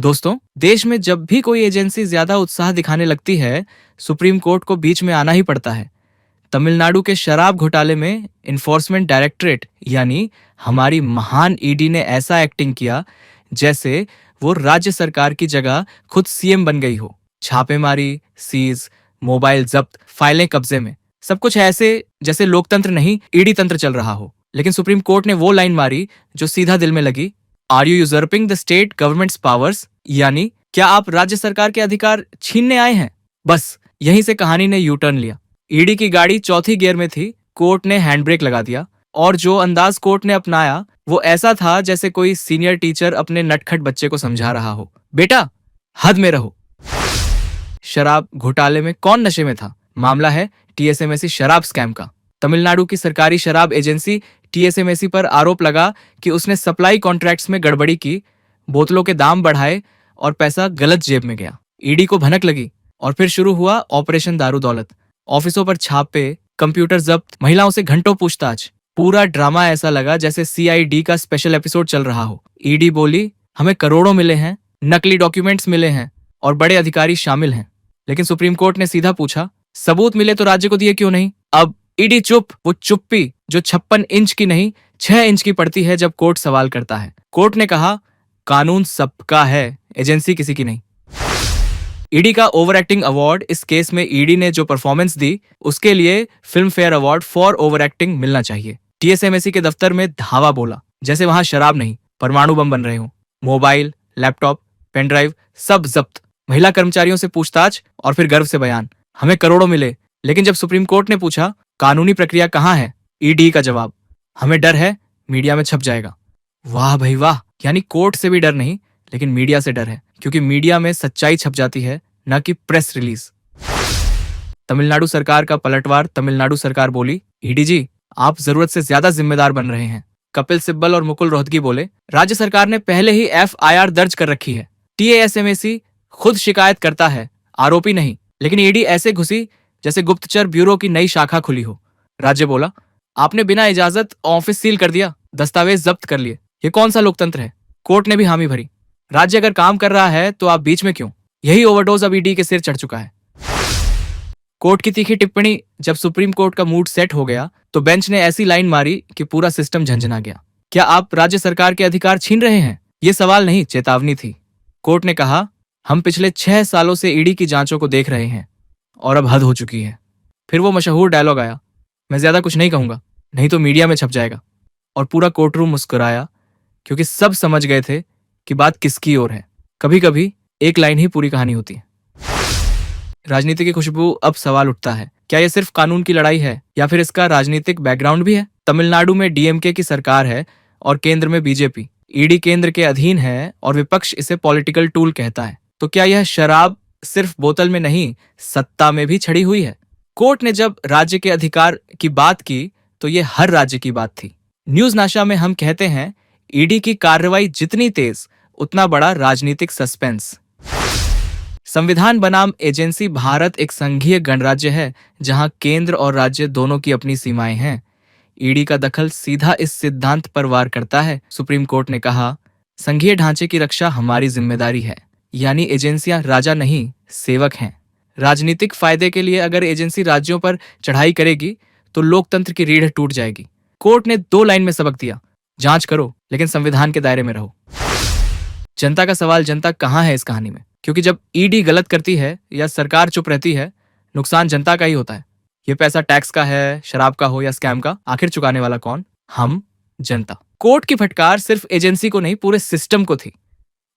दोस्तों, देश में जब भी कोई एजेंसी ज्यादा उत्साह दिखाने लगती है, सुप्रीम कोर्ट को बीच में आना ही पड़ता है। तमिलनाडु के शराब घोटाले में इन्फोर्समेंट डायरेक्टरेट यानी हमारी महान ईडी ने ऐसा एक्टिंग किया जैसे वो राज्य सरकार की जगह खुद सीएम बन गई हो। छापेमारी, सीज, मोबाइल जब्त, फाइलें कब्जे में, सब कुछ ऐसे जैसे लोकतंत्र नहीं ईडी तंत्र चल रहा हो। लेकिन सुप्रीम कोर्ट ने वो लाइन मारी जो सीधा दिल में लगी। Are you usurping the state government's powers, यानी क्या आप राज्य सरकार के अधिकार छीनने आए हैं? बस यहीं से कहानी ने यू टर्न लिया। ईडी की गाड़ी चौथी गियर में थी, कोर्ट ने हैंड ब्रेक लगा दिया और जो अंदाज कोर्ट ने अपनाया वो ऐसा था जैसे कोई सीनियर टीचर अपने नटखट बच्चे को समझा रहा हो, बेटा हद में रहो। शराब घोटाले में कौन नशे में था? मामला है टीएसएमएसी शराब स्कैम का। तमिलनाडु की सरकारी शराब एजेंसी टीएसएमएसी पर आरोप लगा कि उसने सप्लाई कॉन्ट्रैक्ट्स में गड़बड़ी की, बोतलों के दाम बढ़ाए और पैसा गलत जेब में गया। ईडी को भनक लगी और फिर शुरू हुआ ऑपरेशन दारू दौलत। ऑफिसों पर छापे, कंप्यूटर जब्त, महिलाओं से घंटों पूछताछ। पूरा ड्रामा ऐसा लगा जैसे सीआईडी का स्पेशल एपिसोड चल रहा हो। ईडी बोली, हमें करोड़ों मिले हैं, नकली डॉक्यूमेंट्स मिले हैं और बड़े अधिकारी शामिल हैं। लेकिन सुप्रीम कोर्ट ने सीधा पूछा, सबूत मिले तो राज्य को दिए क्यों नहीं? अब ईडी चुप, वो चुप्पी जो 56 इंच की नहीं 6 इंच की पड़ती है जब कोर्ट सवाल करता है। कोर्ट ने कहा, कानून सबका है, एजेंसी किसी की नहीं। ईडी का ओवर एक्टिंग अवार्ड, इस केस में ईडी ने जो परफॉर्मेंस दी उसके लिए film fair award for over acting मिलना चाहिए। टीएसएमएसी के दफ्तर में धावा बोला जैसे वहां शराब नहीं परमाणु बम बन रहे हो। मोबाइल, लैपटॉप, पेनड्राइव सब जब्त, महिला कर्मचारियों से पूछताछ और फिर गर्व से बयान, हमें करोड़ों मिले। लेकिन जब सुप्रीम कोर्ट ने पूछा, कानूनी प्रक्रिया कहाँ है? ईडी का जवाब, हमें डर है मीडिया में छप जाएगा। वाह भाई वाह, यानी कोर्ट से भी डर नहीं लेकिन मीडिया से डर है, क्योंकि मीडिया में सच्चाई छप जाती है, न कि प्रेस रिलीज। तमिलनाडु सरकार का पलटवार। तमिलनाडु सरकार बोली, ईडी जी आप जरूरत से ज्यादा जिम्मेदार बन रहे हैं। कपिल सिब्बल और मुकुल रोहतगी बोले, राज्य सरकार ने पहले ही एफआईआर दर्ज कर रखी है। टीएसएमएसी खुद शिकायत करता है, आरोपी नहीं। लेकिन ईडी ऐसे घुसी जैसे गुप्तचर ब्यूरो की नई शाखा खुली हो। राज्य बोला, आपने बिना इजाजत ऑफिस सील कर दिया, दस्तावेज जब्त कर लिए, ये कौन सा लोकतंत्र है? कोर्ट ने भी हामी भरी। राज्य अगर काम कर रहा है तो आप बीच में क्यों? यही ओवरडोज अब ईडी के सिर चढ़ चुका है। कोर्ट की तीखी टिप्पणी। जब सुप्रीम कोर्ट का मूड सेट हो गया तो बेंच ने ऐसी लाइन मारी कि पूरा सिस्टम झंझना गया। क्या आप राज्य सरकार के अधिकार छीन रहे हैं? ये सवाल नहीं, चेतावनी थी। कोर्ट ने कहा, हम पिछले 6 सालों से ईडी की जांचों को देख रहे हैं और अब हद हो चुकी है। फिर वो मशहूर डायलॉग आया, मैं ज्यादा कुछ नहीं कहूंगा, नहीं तो मीडिया में छप जाएगा। और पूरा कोर्टरूम मुस्कुराया, क्योंकि सब समझ गए थे कि बात किसकी ओर है। कभी कभी एक लाइन ही पूरी कहानी होती है। राजनीति की खुशबू। अब सवाल उठता है, क्या यह सिर्फ कानून की लड़ाई है या फिर इसका राजनीतिक बैकग्राउंड भी है? तमिलनाडु में डीएमके की सरकार है और केंद्र में बीजेपी। ईडी केंद्र के अधीन है और विपक्ष इसे पॉलिटिकल टूल कहता है। तो क्या यह शराब सिर्फ बोतल में नहीं, सत्ता में भी छड़ी हुई है? कोर्ट ने जब राज्य के अधिकार की बात की तो ये हर राज्य की बात थी। न्यूज़नाशा में हम कहते हैं, ईडी की कार्रवाई जितनी तेज उतना बड़ा राजनीतिक सस्पेंस। संविधान बनाम एजेंसी। भारत एक संघीय गणराज्य है जहां केंद्र और राज्य दोनों की अपनी सीमाएं हैं। ईडी का दखल सीधा इस सिद्धांत पर वार करता है। सुप्रीम कोर्ट ने कहा, संघीय ढांचे की रक्षा हमारी जिम्मेदारी है, यानी एजेंसियां राजा नहीं सेवक हैं। राजनीतिक फायदे के लिए अगर एजेंसी राज्यों पर चढ़ाई करेगी तो लोकतंत्र की रीढ़ टूट जाएगी। कोर्ट ने 2 लाइन में सबक दिया, जांच करो लेकिन संविधान के दायरे में रहो। जनता का सवाल, जनता कहाँ है इस कहानी में? क्योंकि जब ईडी गलत करती है या सरकार चुप रहती है, नुकसान जनता का ही होता है। ये पैसा टैक्स का है, शराब का हो या स्कैम का, आखिर चुकाने वाला कौन? हम, जनता। कोर्ट की फटकार सिर्फ एजेंसी को नहीं, पूरे सिस्टम को थी,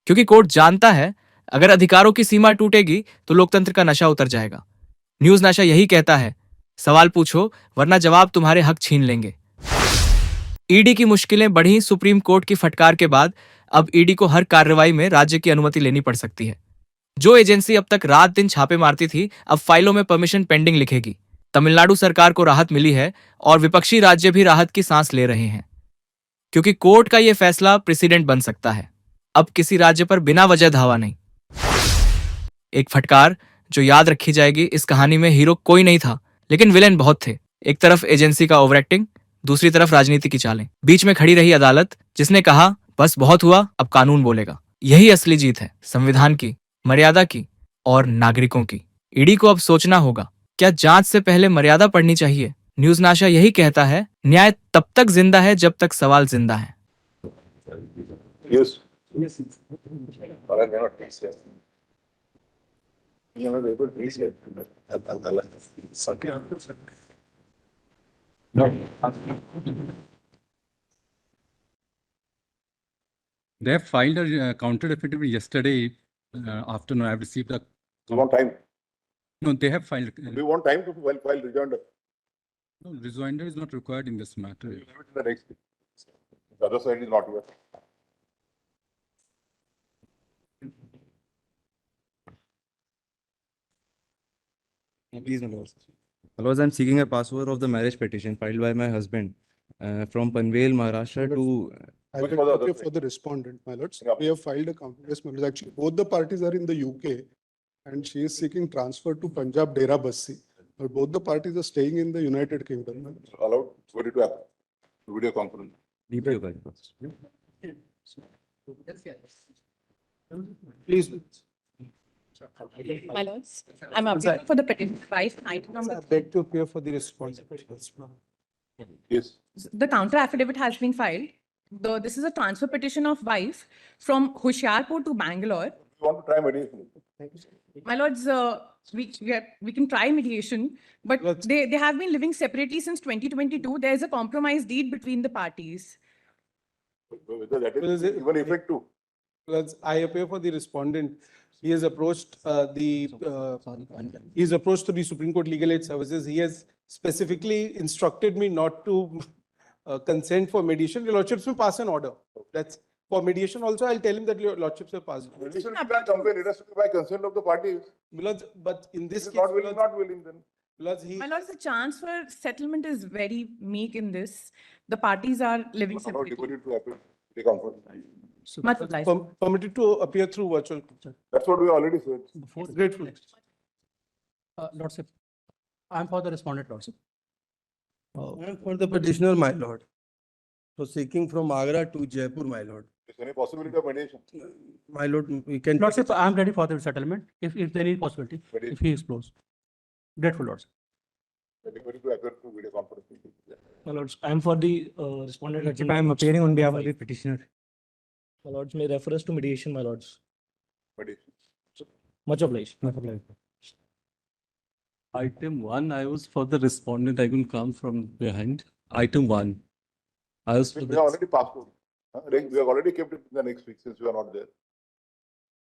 क्योंकि कोर्ट जानता है अगर अधिकारों की सीमा टूटेगी तो लोकतंत्र का नशा उतर जाएगा। न्यूज़नाशा यही कहता है, सवाल पूछो वरना जवाब तुम्हारे हक छीन लेंगे। ईडी की मुश्किलें बढ़ी सुप्रीम कोर्ट की फटकार के बाद। अब ईडी को हर कार्रवाई में राज्य की अनुमति लेनी पड़ सकती है। जो एजेंसी अब तक रात दिन छापे मारती थी, अब फाइलों में परमिशन पेंडिंग लिखेगी। तमिलनाडु सरकार को राहत मिली है और विपक्षी राज्य भी राहत की सांस ले रहे हैं, क्योंकि कोर्ट का यह फैसला प्रेसिडेंट बन सकता है। अब किसी राज्य पर बिना वजह धावा नहीं। एक फटकार जो याद रखी जाएगी। इस कहानी में हीरो कोई नहीं था, लेकिन विलेन बहुत थे। एक तरफ एजेंसी का ओवर एक्टिंग, दूसरी तरफ राजनीति की चालें। बीच में खड़ी रही अदालत, जिसने कहा, बस बहुत हुआ, अब कानून बोलेगा। यही असली जीत है, संविधान की, मर्यादा की और नागरिकों की। ईडी को अब सोचना होगा, क्या जांच से पहले मर्यादा पड़नी चाहिए? न्यूज नाशा यही कहता है, न्याय तब तक जिंदा है जब तक सवाल जिंदा है। Yes. Yes. Ahora ya no dice. Ya no dice. No. They have filed a counter affidavit yesterday afternoon. I have received a. You want time? No, they have filed. Do you want time to file rejoinder? No, rejoinder is not required in this matter. Leave it to the next week. The other side is not here. Please, my lord. My lords, I'm seeking a password of the marriage petition filed by my husband from Panvel, Maharashtra to. I Which will was the other copy thing? for the respondent, my lords. Yeah. We have filed a counter. Yes, my lords. Actually, both the parties are in the UK and she is seeking transfer to Punjab Dera Bassi. But both the parties are staying in the United Kingdom. my lords. Allowed. What did you happen? Video conference. Please. My lords, I'm appealing for the petition wife, item number. Beg to appear for the response. Yes. The counter affidavit has been filed. This is a transfer petition of wife from Hoshiarpur to Bangalore. You want to try mediation? My lords, we can try mediation, but they have been living separately since 2022. There is a compromise deed between the parties. Whether that is even effect too. Because I appear for the respondent. He has approached he's approached to the Supreme Court Legal Aid Services. He has specifically instructed me not to consent for mediation. Your lordships will pass an order. That's for mediation also. I'll tell him that your lordships have passed. Mediation you can't complain. It has to be by consent of the parties. But in this If case, not willing, not willing then. My lords, the chance for settlement is very meek in this. The parties are living Not separately. deported to happen. Take comfort. Much obliged. Permitted to appear through virtual. That's what we already said. Grateful. Lordship, I am for the respondent, Lordship. And for the petitioner, my lord. So seeking from Agra to Jaipur, my lord. Is there any possibility of mediation? My lord, we can. Lordship, I am ready for the settlement if there is possibility, Ready. if he is close. Grateful, Lordship. Deported to appear through video conference. My lords, I am for the respondent. Lordship, I am appearing on behalf of the petitioner. My lords, may refer us to mediation, my lords. Mediation. Much obliged. Item 1, I was for the respondent. I can come from behind. Item 1. I was for We have the, already passed over. We have already kept it in the next week since you are not there.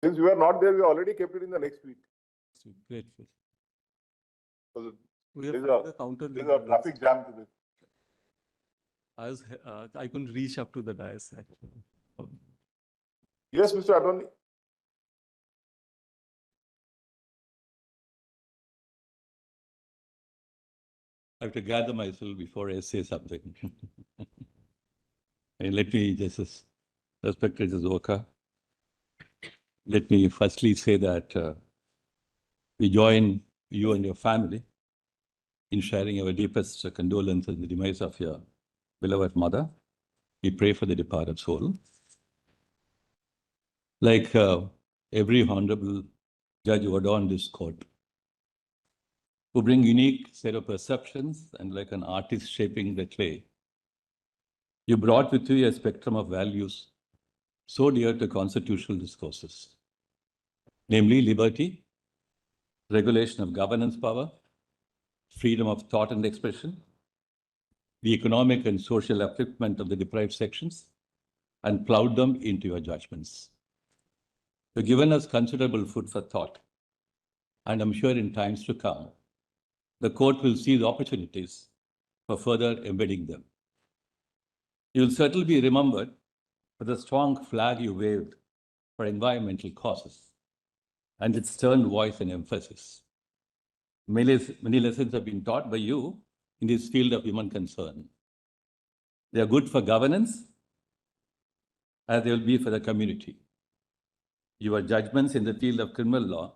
Since you are not there, we already kept it in the next week. grateful. So We There have is filed a- a counter. There is a traffic jam to this. I couldn't reach up to the dais actually. Yes, Mr. Attorney. I have to gather myself before I say something. And let me just, respected Justice Oka, let me firstly say that we join you and your family in sharing our deepest condolences in the demise of your beloved mother. We pray for the departed soul. Like every honorable judge who adorned this court, who bring unique set of perceptions and like an artist shaping the clay, you brought with you a spectrum of values so dear to constitutional discourses, namely liberty, regulation of governance power, freedom of thought and expression, the economic and social upliftment of the deprived sections, and plowed them into your judgments. You've given us considerable food for thought, and I'm sure in times to come, the court will see the opportunities for further embedding them. You will certainly be remembered for the strong flag you waved for environmental causes and its stern voice and emphasis. Many lessons have been taught by you in this field of human concern. They are good for governance, as they will be for the community. Your judgments in the field of criminal law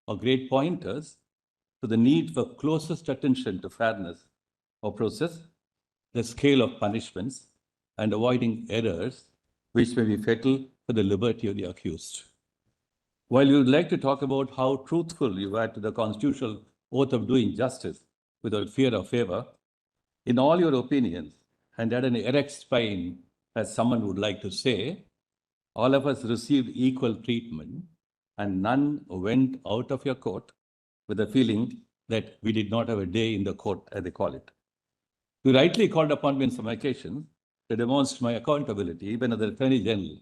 are great pointers to the need for closest attention to fairness of process, the scale of punishments, and avoiding errors which may be fatal for for the liberty of the accused. While you would like to talk about how truthful you were to the constitutional oath of doing justice without fear or favor, in all your opinions, and at an erect spine, as someone would like to say, all of us received equal treatment, and none went out of your court with the feeling that we did not have a day in the court, as they call it. You rightly called upon me on some occasions to demonstrate my accountability, even as the Attorney General,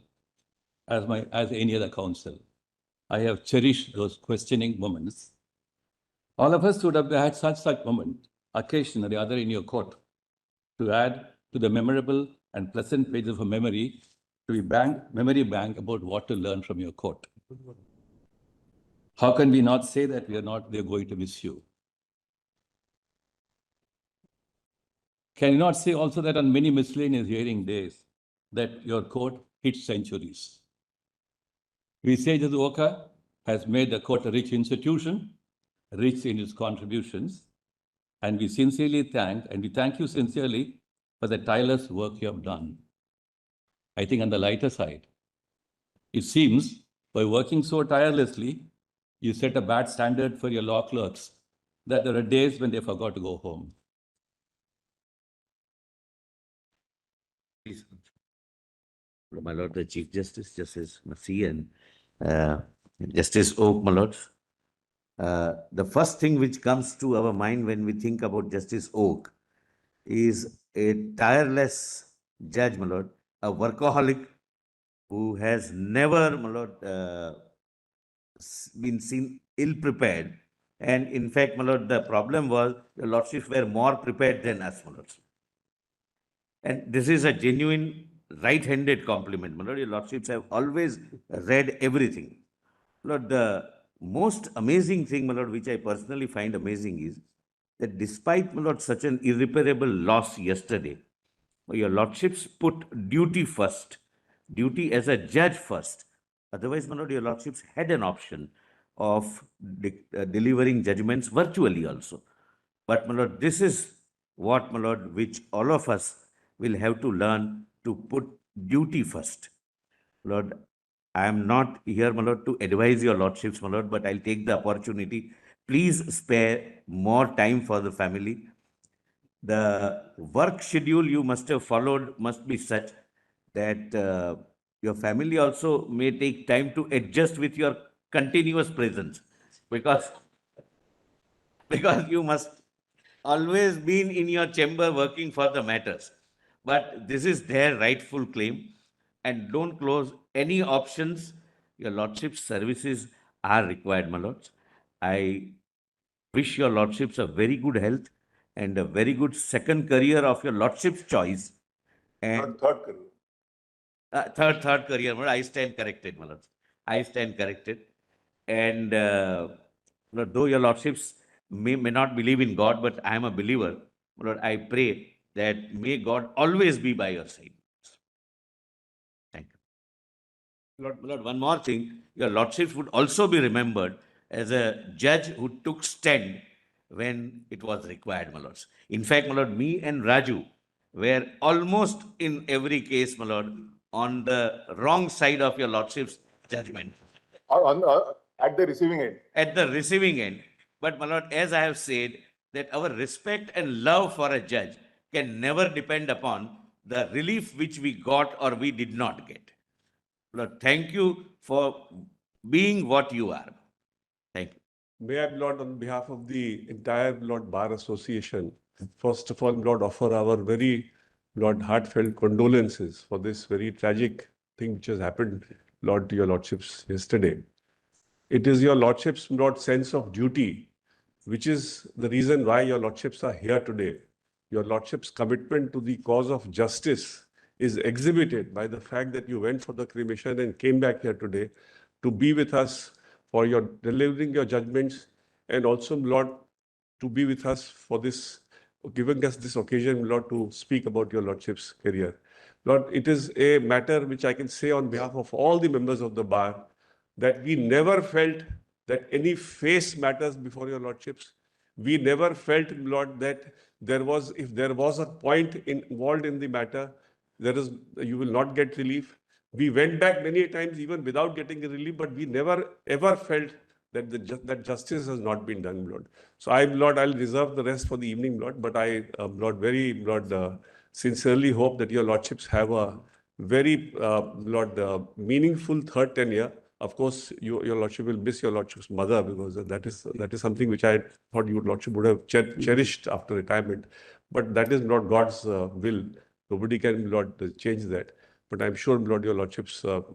as any other counsel. I have cherished those questioning moments. All of us would have had such moment, occasion or the other in your court, to add to the memorable and pleasant pages of a memory, to be memory bank about what to learn from your court. How can we not say that we are going to miss you? Can you not say also that on many miscellaneous hearing days that your court hit centuries? BRGavai has made the court a rich institution, rich in its contributions, and we thank you sincerely for the tireless work you have done. I think on the lighter side, it seems by working so tirelessly, you set a bad standard for your law clerks that there are days when they forgot to go home. Please. My Lord, the Chief Justice, Justice Massey and Justice Oak, my Lord. The first thing which comes to our mind when we think about Justice Oak is a tireless judge, my Lord, a workaholic who has never, my Lord, been seen ill-prepared. And in fact, my Lord, the problem was your Lordships were more prepared than us, my Lord. And this is a genuine right-handed compliment, my Lord. Your Lordships have always read everything. Lord, the most amazing thing, my Lord, which I personally find amazing is that despite, my Lord, such an irreparable loss yesterday, your Lordships put duty first, duty as a judge first. Otherwise, my Lord, your Lordships had an option of delivering judgments virtually also. But, my Lord, this is what, my Lord, which all of us will have to learn to put duty first. Lord, I am not here, my Lord, to advise your Lordships, my Lord, but I'll take the opportunity. Please spare more time for the family. The work schedule you must have followed must be such that your family also may take time to adjust with your continuous presence, because you must always been in your chamber working for the matters. But this is their rightful claim, and don't close any options. Your Lordship's services are required, my Lords. I wish your Lordships a very good health and a very good second career of your Lordship's choice. And Third career. Third career, my Lord. I stand corrected, my Lord. I stand corrected. And though your Lordships may not believe in God, but I am a believer, my Lord, I pray that may God always be by your side. Thank you. Lord, one more thing. Your Lordships would also be remembered as a judge who took stand when it was required, my Lords. In fact, my Lord, me and Raju were almost in every case, my Lord, on the wrong side of your Lordship's judgment. At the receiving end. At the receiving end. But, my Lord, as I have said, that our respect and love for a judge can never depend upon the relief which we got or we did not get. Lord, thank you for being what you are. Thank you. May I, Lord, on behalf of the entire Lord Bar Association, first of all, Lord, offer our very, Lord, heartfelt condolences for this very tragic thing which has happened, Lord, to your Lordships yesterday. It is your Lordships, Lord, sense of duty, which is the reason why your Lordships are here today. Your Lordship's commitment to the cause of justice is exhibited by the fact that you went for the cremation and came back here today to be with us for your delivering your judgments, and also, Lord, to be with us for this, giving us this occasion, Lord, to speak about your Lordship's career. Lord, it is a matter which I can say on behalf of all the members of the bar, that we never felt that any face matters before your Lordships. We never felt, Lord, that if there was a point involved in the matter, you will not get relief. We went back many times even without getting a relief, but we never ever felt that that justice has not been done, Lord. So Lord, I'll reserve the rest for the evening, Lord. But I, Lord, very, Lord, sincerely hope that your Lordships have a very, Lord, meaningful third tenure. Of course, your Lordship will miss your Lordship's mother, because that is something which I thought your Lordship would have cherished after retirement. But that is not God's will. Nobody can, Lord, change that. But I'm sure, Lord, your Lordship's health,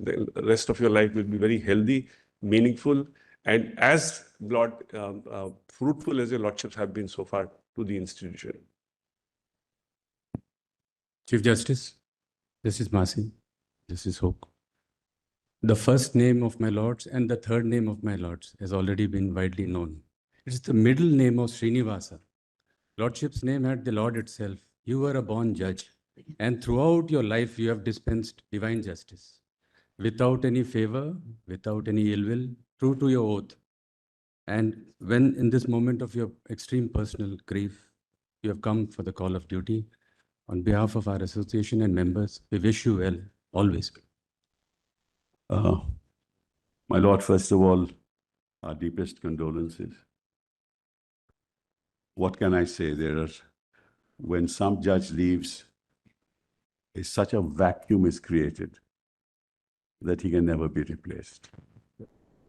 the rest of your life will be very healthy, meaningful, and as, Lord, fruitful as your Lordships have been so far to the institution. Chief Justice, this is Masi, this is Hoke. The first name of my lords and the third name of my lords has already been widely known. It is the middle name of Srinivasa. Lordship's name had the Lord itself. You were a born judge, and throughout your life you have dispensed divine justice. Without any favor, without any ill will, true to your oath. And when in this moment of your extreme personal grief, you have come for the call of duty, on behalf of our association and members, we wish you well, always well. My Lord, first of all, our deepest condolences. What can I say? When some judge leaves, such a vacuum is created that he can never be replaced.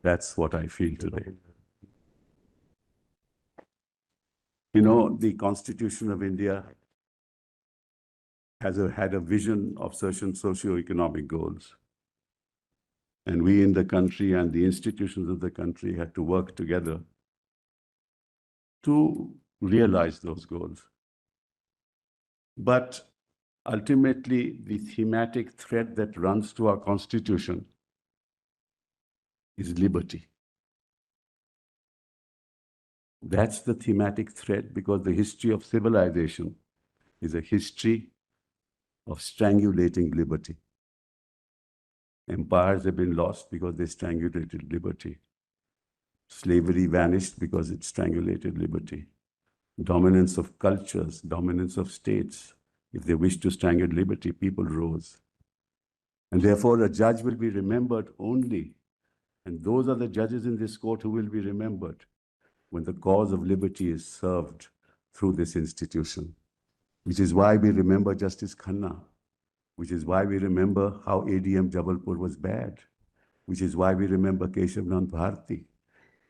That's what I feel today. You know, the Constitution of India had a vision of certain socio-economic goals. And we in the country and the institutions of the country had to work together to realize those goals. But ultimately, the thematic thread that runs to our Constitution is liberty. That's the thematic thread, because the history of civilization is a history of strangulating liberty. Empires have been lost because they strangulated liberty. Slavery vanished because it strangulated liberty. Dominance of cultures, dominance of states. If they wished to strangle liberty, people rose. And therefore, a judge will be remembered only, and those are the judges in this court who will be remembered, when the cause of liberty is served through this institution. Which is why we remember Justice Khanna, which is why we remember how ADM Jabalpur was bad, which is why we remember Keshav Nand Bharti,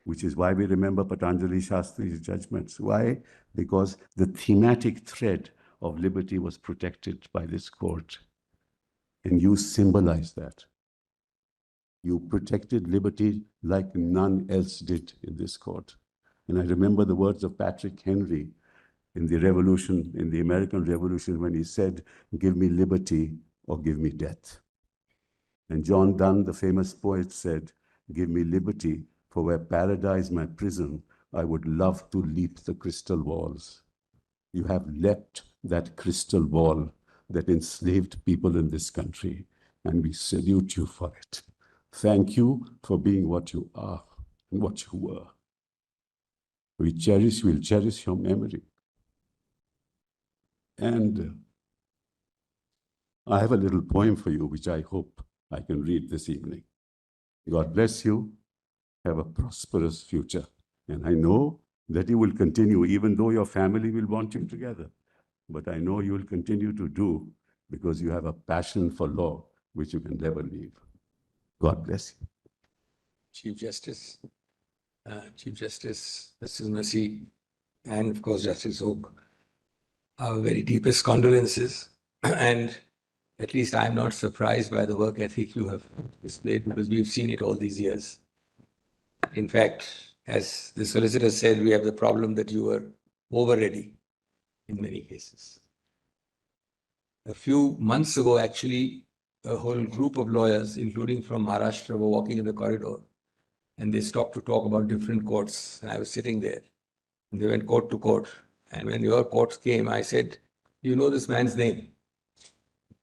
which is why we remember Patanjali Shastri's judgments. Why? Because the thematic thread of liberty was protected by this court. And you symbolize that. You protected liberty like none else did in this court. And I remember the words of Patrick Henry in the Revolution, in the American Revolution, when he said, "Give me liberty or give me death." And John Donne, the famous poet, said, "Give me liberty, for where paradise my prison, I would love to leap the crystal walls." You have leapt that crystal wall that enslaved people in this country, and we salute you for it. Thank you for being what you are and what you were. We'll cherish your memory. And I have a little poem for you, which I hope I can read this evening. God bless you. Have a prosperous future. And I know that you will continue, even though your family will want you together. But I know you will continue to do, because you have a passion for law, which you can never leave. God bless you. Chief Justice, this is Mercy, and of course, Justice Hoke. Our very deepest condolences. And at least I'm not surprised by the work ethic you have displayed, because we've seen it all these years. In fact, as the solicitor said, we have the problem that you were over-ready in many cases. A few months ago, actually, a whole group of lawyers, including from Maharashtra, were walking in the corridor, and they stopped to talk about different courts. And I was sitting there, and they went court to court. And when your courts came, I said, "You know this man's name?"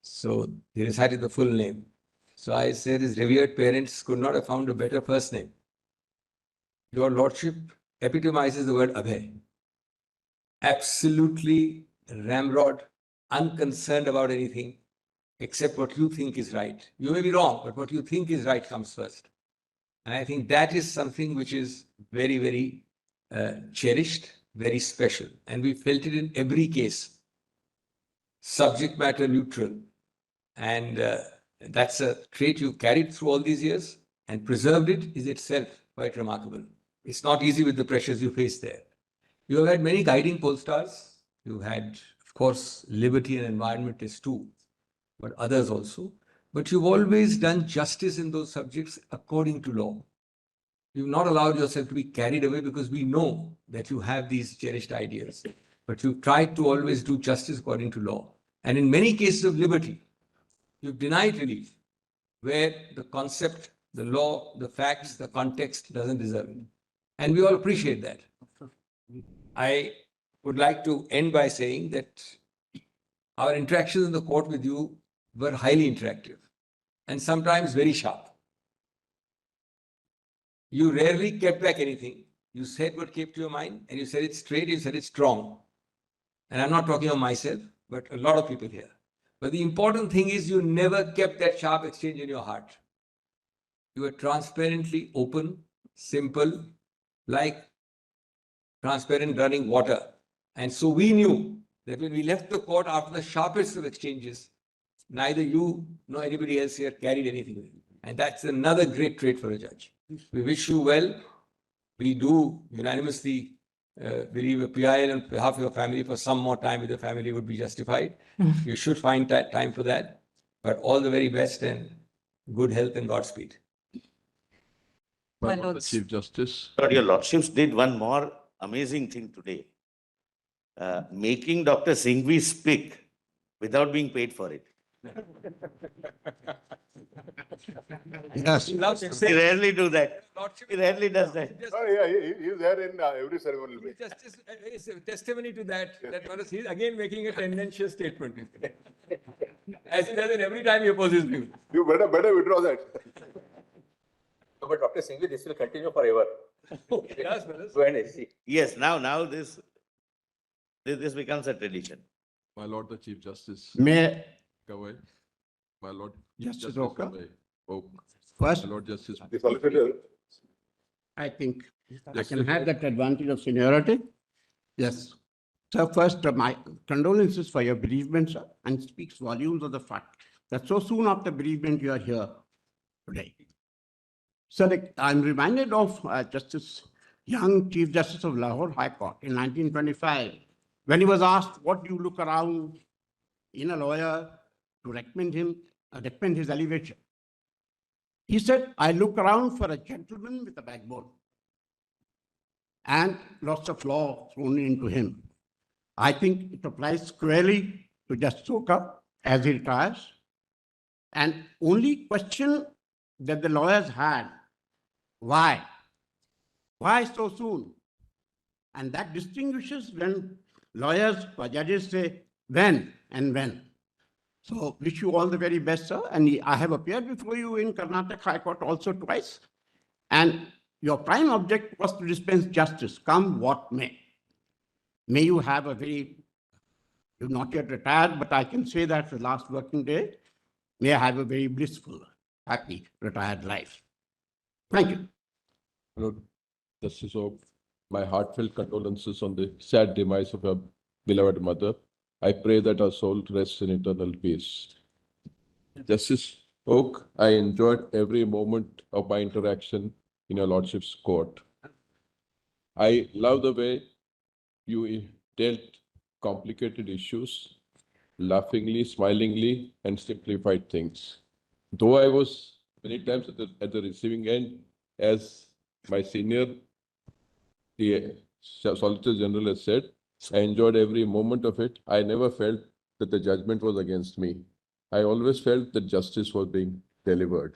So they recited the full name. So I said, his revered parents could not have found a better first name. Your Lordship epitomizes the word Abhay. Absolutely ramrod, unconcerned about anything, accept what you think is right. You may be wrong, but what you think is right comes first. And I think that is something which is very, very cherished, very special. And we felt it in every case. Subject matter neutral. And that's a trait you carried through all these years, and preserved it is itself quite remarkable. It's not easy with the pressures you face there. You have had many guiding poll stars. You've had, of course, liberty and environmentalists too, but others also. But you've always done justice in those subjects according to law. You've not allowed yourself to be carried away because we know that you have these cherished ideas. But you've tried to always do justice according to law. And in many cases of liberty, you've denied relief where the concept, the law, the facts, the context doesn't deserve it. And we all appreciate that. I would like to end by saying that our interactions in the court with you were highly interactive and sometimes very sharp. You rarely kept back anything. You said what came to your mind, and you said it straight, you said it strong. And I'm not talking of myself, but a lot of people here. But the important thing is you never kept that sharp exchange in your heart. You were transparently open, simple, like transparent running water. And so we knew that when we left the court after the sharpest of exchanges, neither you nor anybody else here carried anything. And that's another great trait for a judge. We wish you well. We do unanimously believe a PIL on behalf of your family for some more time with the family would be justified. You should find that time for that. But all the very best and good health and Godspeed. My Lord, the Chief Justice. Lord, your Lordships did one more amazing thing today. Making Dr. Singhvi speak without being paid for it. Yes. He rarely do that. He rarely does that. Oh, yeah, he is there in every ceremony. Justice is a testimony to that. That he's again making a tendentious statement. As he does in every time he opposes me. You better withdraw that. But Dr. Singhvi, this will continue forever. Yes, Go ahead and see. Yes, now this becomes a tradition. My Lord, the Chief Justice. May Gavai. My Lord Justice Oka. Gavai. First, My Lord Justice. I think I can have that advantage of seniority. Yes. So first, my condolences for your bereavement, sir, and speaks volumes of the fact that so soon after bereavement you are here today. Sir, I'm reminded of Justice Young, Chief Justice of Lahore High Court in 1925, when he was asked, what do you look around in a lawyer to recommend his elevation? He said, I look around for a gentleman with a backbone and lots of law thrown into him. I think it applies squarely to Justice Oka as he retires. And only question that the lawyers had, why? Why so soon? And that distinguishes when lawyers or judges say when and when. So wish you all the very best, sir. And I have appeared before you in Karnataka High Court also twice. And your prime object was to dispense justice, come what may. May you have a very, you're not yet retired, but I can say that the last working day, may I have a very blissful, happy, retired life. Thank you. Lord Justice Oak, my heartfelt condolences on the sad demise of your beloved mother. I pray that her soul rests in eternal peace. Justice Oak, I enjoyed every moment of my interaction in your Lordship's court. I love the way you dealt complicated issues, laughingly, smilingly, and simplified things. Though I was many times at the receiving end, as my senior, the Solicitor General has said, I enjoyed every moment of it. I never felt that the judgment was against me. I always felt that justice was being delivered.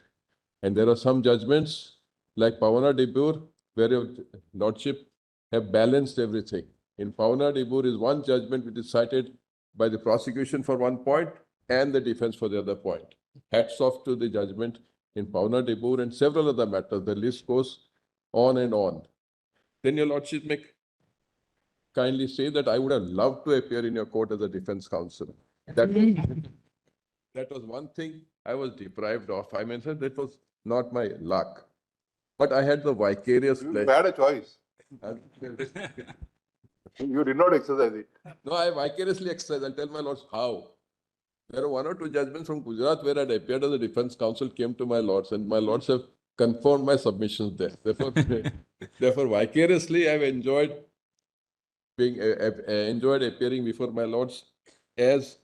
And there are some judgments, like Pavana Debur, where your Lordship have balanced everything. In Pavana Debur is one judgment which is cited by the prosecution for one point and the defense for the other point. Hats off to the judgment in Pavana Debur and several other matters. The list goes on and on. Then your Lordship may kindly say that I would have loved to appear in your court as a defense counsel. That That was one thing I was deprived of. I mean, that was not my luck. But I had the vicarious You pleasure. had a choice. You did not exercise it. No, I vicariously exercise. I'll tell my lords how. There are one or two judgments from Gujarat where I had appeared as a defense counsel came to my lords, and my lords have confirmed my submissions there. Therefore, vicariously, I've enjoyed enjoyed appearing before my lords as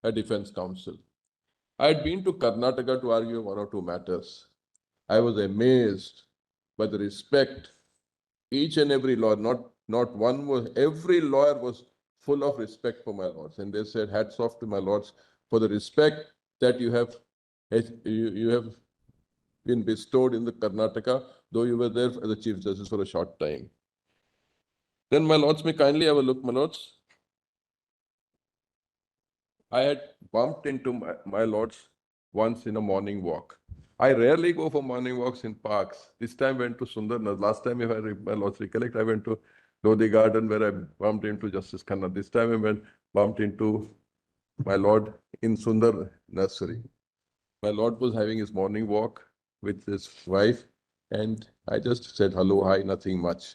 a defense counsel. I had been to Karnataka to argue one or two matters. I was amazed by the respect. Each and every lawyer, not one was, every lawyer was full of respect for my lords. And they said, hats off to my lords for the respect that you have been bestowed in the Karnataka, though you were there as a Chief Justice for a short time. Then my lords may kindly have a look, my lords. I had bumped into my lords once in a morning walk. I rarely go for morning walks in parks. This time I went to Sundarnas. Last time, if my lords recollect, I went to Lodi Garden where I bumped into Justice Khanna. This time I bumped into my lord in Sundar Nursery. My lord was having his morning walk with his wife, and I just said hello, hi, nothing much.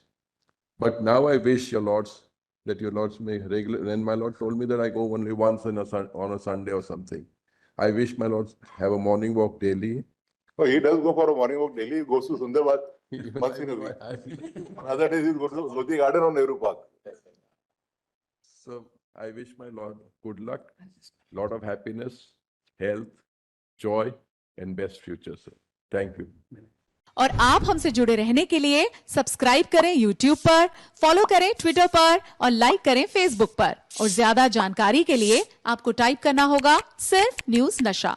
But now I wish your lords that your lords may regularly, and my lord told me that I go only once on a Sunday or something. I wish my lords have a morning walk daily. Oh, he does go for a morning walk daily. He goes to Sundarbat once in a week. Other days he goes to Lodi Garden or Nehru Park. So I wish my lord good luck, lot of happiness, health, joy, and best future, sir. Thank you. और आप हमसे जुड़े रहने के लिए subscribe करें YouTube पर, follow करें Twitter पर और लाइक करें Facebook पर। और ज्यादा जानकारी के लिए आपको टाइप करना होगा सिर्फ न्यूज़ नशा।